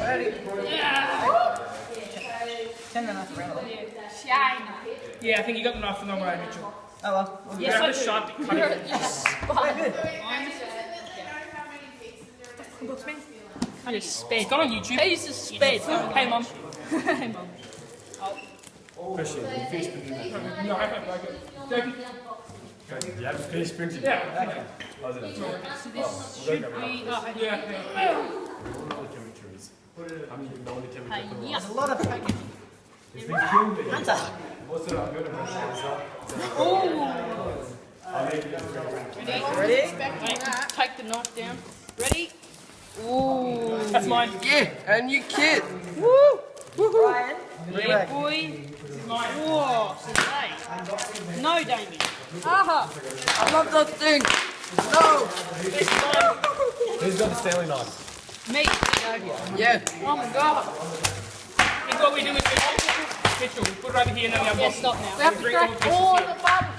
Ready? Yeah. 10 and a half around. Shine. Yeah, I think you got the knife from the way, Mitchell. Oh well. Yes, I sharp it. Cut it. Quite good. It's gone on YouTube. He's a sped. Hey, Mum. Hey, Mum. Especially the fish printing. No, I can't like it. Joking. You have fish printing? Yeah. How's it? So this should be... Yeah. All the temperatures. I mean, the only temperature. Hey, There's a lot of packaging. It's been killed. Hunter. What's it? I'm good at Ready? Take the knife down. Ready? Ooh. That's mine. Yeah, and you kid. Woo! Ryan. Yeah, boy. Whoa, today. No, Damien. Aha! I love that thing. No. Who's got the Stanley knife? Me. Yeah. Oh my god. Here's what we do with Mitchell. Mitchell, put it over here and then we have Yeah, boxes. stop now. We have to crack all the bubbles.